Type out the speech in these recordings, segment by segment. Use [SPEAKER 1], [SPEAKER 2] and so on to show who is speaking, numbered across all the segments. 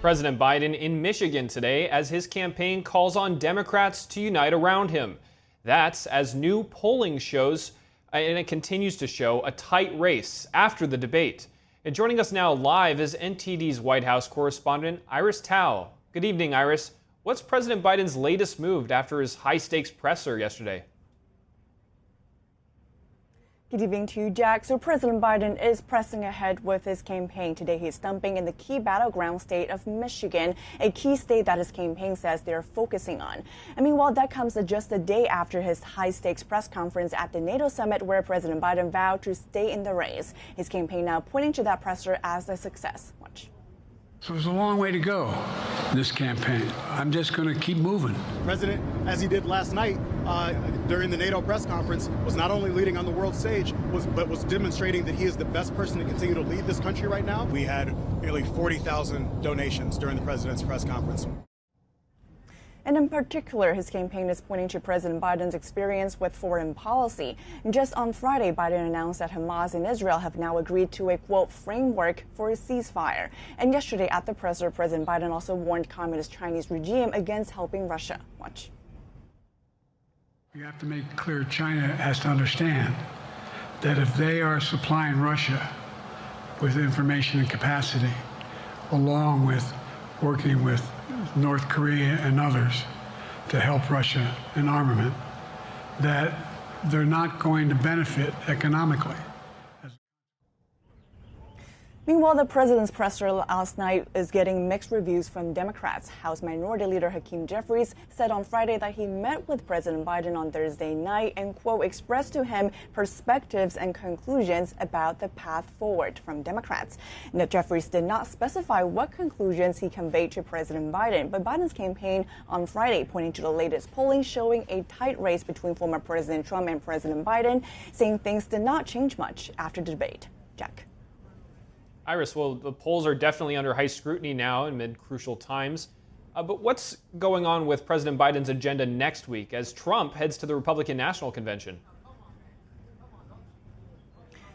[SPEAKER 1] President Biden in Michigan today as his campaign calls on Democrats to unite around him. That's as new polling shows, and it continues to show, a tight race after the debate. And joining us now live is NTD's White House correspondent, Iris Tao. Good evening, Iris. What's President Biden's latest move after his high-stakes presser yesterday?
[SPEAKER 2] Good evening to you, Jack. So President Biden is pressing ahead with his campaign. Today he's stumping in the key battleground state of Michigan, a key state that his campaign says they're focusing on. And meanwhile, that comes just a day after his high-stakes press conference at the NATO summit where President Biden vowed to stay in the race. His campaign now pointing to that presser as a success. Watch.
[SPEAKER 3] So there's a long way to go in this campaign. I'm just going to keep moving.
[SPEAKER 4] The president, as he did last night during the NATO press conference, was not only leading on the world stage, but was demonstrating that he is the best person to continue to lead this country right now. We had nearly 40,000 donations during the president's press conference.
[SPEAKER 2] And in particular, his campaign is pointing to President Biden's experience with foreign policy. And just on Friday, Biden announced that Hamas and Israel have now agreed to a, quote, framework for a ceasefire. And yesterday at the presser, President Biden also warned communist Chinese regime against helping Russia. Watch.
[SPEAKER 3] You have to make clear China has to understand that if they are supplying Russia with information and capacity, along with working with North Korea and others to help Russia in armament, that they're not going to benefit economically.
[SPEAKER 2] Meanwhile, the president's presser last night is getting mixed reviews from Democrats. House Minority Leader Hakeem Jeffries said on Friday that he met with President Biden on Thursday night and, quote, expressed to him perspectives and conclusions about the path forward from Democrats. Now, Jeffries did not specify what conclusions he conveyed to President Biden, but Biden's campaign on Friday pointing to the latest polling showing a tight race between former President Trump and President Biden, saying things did not change much after the debate. Jack.
[SPEAKER 1] Iris, well, the polls are definitely under high scrutiny now amid crucial times. But what's going on with President Biden's agenda next week as Trump heads to the Republican National Convention?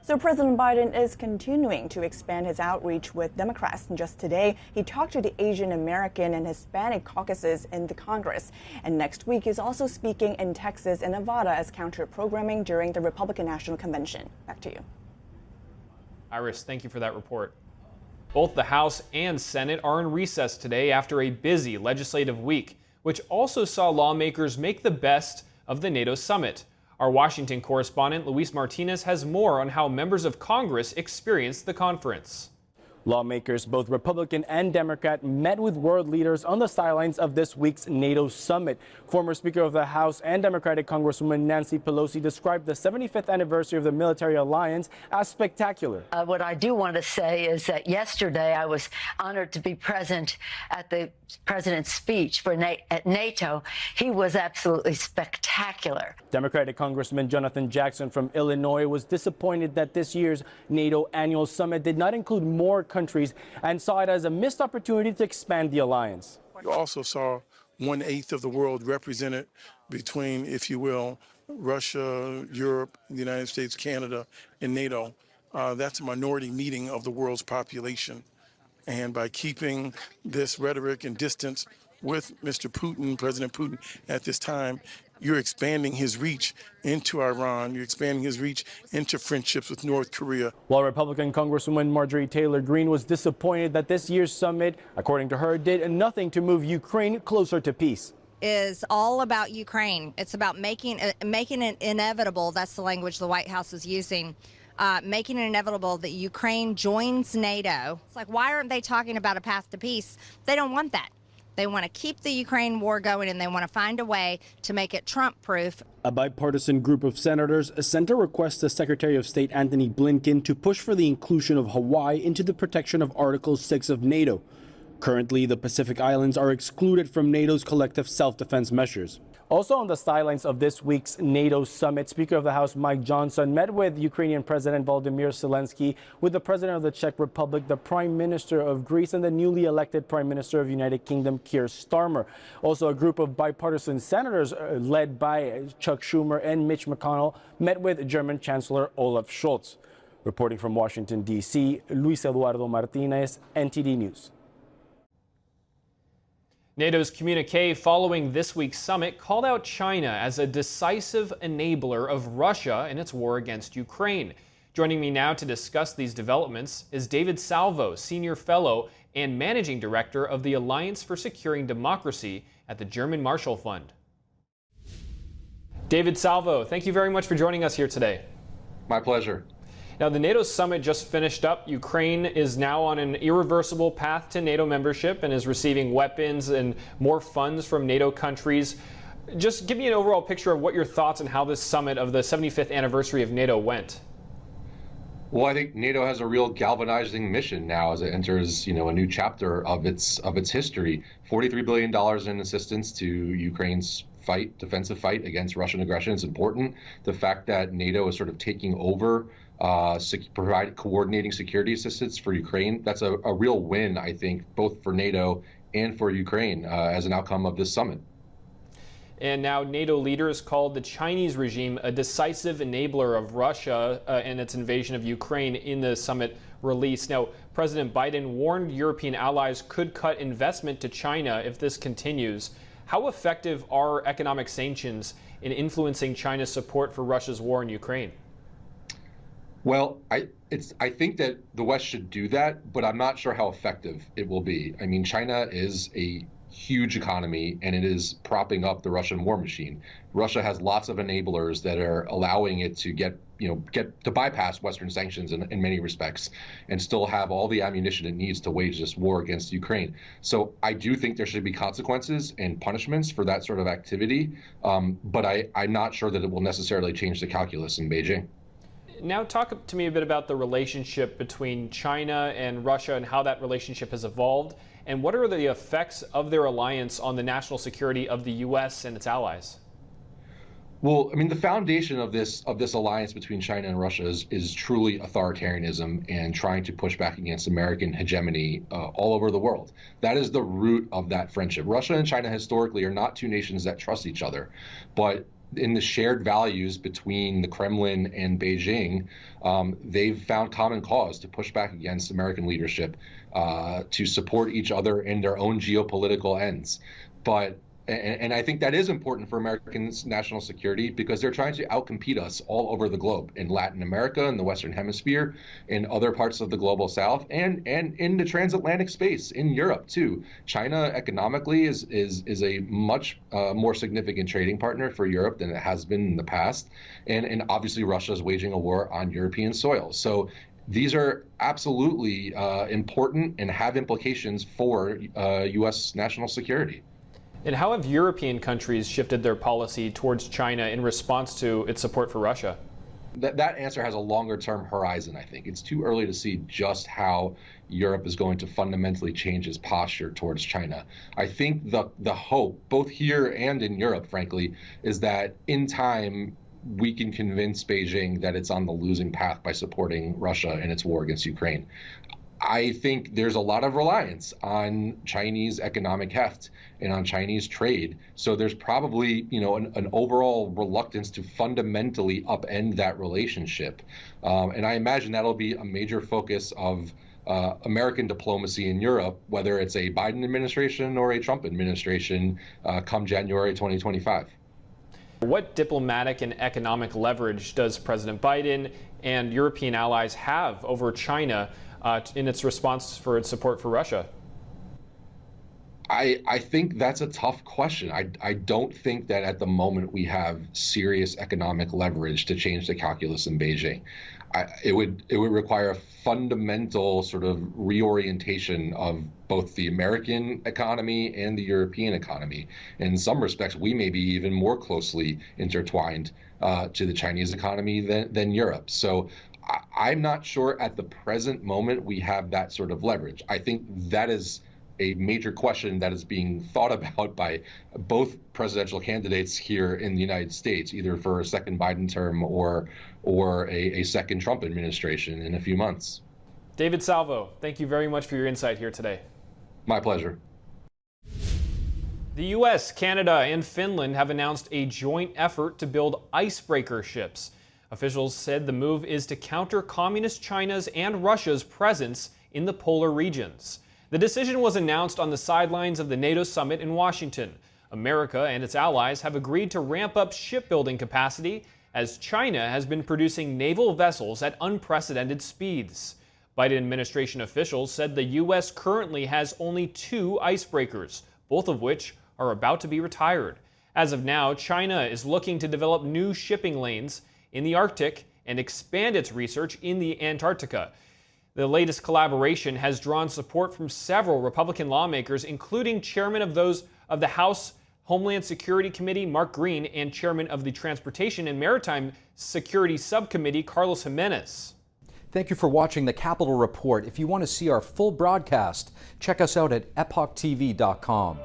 [SPEAKER 2] So President Biden is continuing to expand his outreach with Democrats. And just today, he talked to the Asian American and Hispanic caucuses in the Congress. And next week, he's also speaking in Texas and Nevada as counter-programming during the Republican National Convention. Back to you.
[SPEAKER 1] Iris, thank you for that report. Both the House and Senate are in recess today after a busy legislative week, which also saw lawmakers make the best of the NATO summit. Our Washington correspondent, Luis Martinez, has more on how members of Congress experienced the conference.
[SPEAKER 5] Lawmakers, both Republican and Democrat, met with world leaders on the sidelines of this week's NATO summit. Former Speaker of the House and Democratic Congresswoman Nancy Pelosi described the 75th anniversary of the military alliance as spectacular.
[SPEAKER 6] What I do want to say is that yesterday I was honored to be present at the president's speech at NATO. He was absolutely spectacular.
[SPEAKER 5] Democratic Congressman Jonathan Jackson from Illinois was disappointed that this year's NATO annual summit did not include more countries and saw it as a missed opportunity to expand the alliance.
[SPEAKER 7] You also saw 1/8 of the world represented between, if you will, Russia, Europe, the United States, Canada, and NATO. That's a minority meeting of the world's population. And by keeping this rhetoric and distance with Mr. Putin, President Putin, at this time, you're expanding his reach into Iran. You're expanding his reach into friendships with North Korea.
[SPEAKER 5] While Republican Congresswoman Marjorie Taylor Greene was disappointed that this year's summit, according to her, did nothing to move Ukraine closer to peace.
[SPEAKER 8] Is all about Ukraine. It's about making it inevitable. That's the language the White House is using. Making it inevitable that Ukraine joins NATO. It's like, why aren't they talking about a path to peace? They don't want that. They want to keep the Ukraine war going, and they want to find a way to make it Trump-proof.
[SPEAKER 5] A bipartisan group of senators sent a request to Secretary of State Antony Blinken to push for the inclusion of Hawaii into the protection of Article 6 of NATO. Currently, the Pacific Islands are excluded from NATO's collective self-defense measures. Also on the sidelines of this week's NATO summit, Speaker of the House Mike Johnson met with Ukrainian President Volodymyr Zelensky, with the President of the Czech Republic, the Prime Minister of Greece, and the newly elected Prime Minister of United Kingdom, Keir Starmer. Also, a group of bipartisan senators led by Chuck Schumer and Mitch McConnell met with German Chancellor Olaf Scholz. Reporting from Washington, D.C., Luis Eduardo Martinez, NTD News.
[SPEAKER 1] NATO's communique following this week's summit called out China as a decisive enabler of Russia in its war against Ukraine. Joining me now to discuss these developments is David Salvo, Senior Fellow and Managing Director of the Alliance for Securing Democracy at the German Marshall Fund. David Salvo, thank you very much for joining us here today.
[SPEAKER 9] My pleasure.
[SPEAKER 1] Now, the NATO summit just finished up. Ukraine is now on an irreversible path to NATO membership and is receiving weapons and more funds from NATO countries. Just give me an overall picture of what your thoughts on how this summit of the 75th anniversary of NATO went.
[SPEAKER 9] Well, I think NATO has a real galvanizing mission now as it enters, a new chapter of its history. $43 billion in assistance to Ukraine's defensive fight against Russian aggression is important. The fact that NATO is sort of taking over, provide coordinating security assistance for Ukraine, that's a real win, I think, both for NATO and for Ukraine as an outcome of this summit.
[SPEAKER 1] And now NATO leaders called the Chinese regime a decisive enabler of Russia and its invasion of Ukraine in the summit release. Now, President Biden warned European allies could cut investment to China if this continues. How effective are economic sanctions in influencing China's support for Russia's war in Ukraine?
[SPEAKER 9] Well, I think that the West should do that, but I'm not sure how effective it will be. I mean, China is a huge economy, and it is propping up the Russian war machine. Russia has lots of enablers that are allowing it to get to bypass Western sanctions in many respects, and still have all the ammunition it needs to wage this war against Ukraine. So I do think there should be consequences and punishments for that sort of activity, but I'm not sure that it will necessarily change the calculus in Beijing.
[SPEAKER 1] Now talk to me a bit about the relationship between China and Russia and how that relationship has evolved, and what are the effects of their alliance on the national security of the U.S. and its allies?
[SPEAKER 9] Well, I mean, the foundation of this alliance between China and Russia is truly authoritarianism and trying to push back against American hegemony all over the world. That is the root of that friendship. Russia and China historically are not two nations that trust each other, but in the shared values between the Kremlin and Beijing, they've found common cause to push back against American leadership, to support each other in their own geopolitical ends. And I think that is important for Americans' national security because they're trying to outcompete us all over the globe, in Latin America, in the Western Hemisphere, in other parts of the global South, and in the transatlantic space, in Europe too. China economically is a much more significant trading partner for Europe than it has been in the past. And obviously Russia is waging a war on European soil. So these are absolutely important and have implications for U.S. national security.
[SPEAKER 1] And how have European countries shifted their policy towards China in response to its support for Russia?
[SPEAKER 9] That answer has a longer-term horizon, I think. It's too early to see just how Europe is going to fundamentally change its posture towards China. I think the hope, both here and in Europe, frankly, is that in time we can convince Beijing that it's on the losing path by supporting Russia in its war against Ukraine. I think there's a lot of reliance on Chinese economic heft and on Chinese trade. So there's probably, an overall reluctance to fundamentally upend that relationship. And I imagine that'll be a major focus of American diplomacy in Europe, whether it's a Biden administration or a Trump administration come January 2025.
[SPEAKER 1] What diplomatic and economic leverage does President Biden and European allies have over China in its response for its support for Russia?
[SPEAKER 9] I think that's a tough question. I don't think that at the moment we have serious economic leverage to change the calculus in Beijing. It would require a fundamental sort of reorientation of both the American economy and the European economy. In some respects, we may be even more closely intertwined to the Chinese economy than Europe. So I'm not sure at the present moment we have that sort of leverage. I think that is a major question that is being thought about by both presidential candidates here in the United States, either for a second Biden term or a second Trump administration in a few months.
[SPEAKER 1] David Salvo, thank you very much for your insight here today.
[SPEAKER 9] My pleasure.
[SPEAKER 1] The U.S., Canada, and Finland have announced a joint effort to build icebreaker ships. Officials said the move is to counter Communist China's and Russia's presence in the polar regions. The decision was announced on the sidelines of the NATO summit in Washington. America and its allies have agreed to ramp up shipbuilding capacity as China has been producing naval vessels at unprecedented speeds. Biden administration officials said the U.S. currently has only 2 icebreakers, both of which are about to be retired. As of now, China is looking to develop new shipping lanes in the Arctic and expand its research in the Antarctica. The latest collaboration has drawn support from several Republican lawmakers, including chairman of the House Homeland Security Committee, Mark Green, and chairman of the Transportation and Maritime Security Subcommittee, Carlos Jimenez.
[SPEAKER 10] Thank you for watching the Capitol Report. If you want to see our full broadcast, check us out at epochtv.com.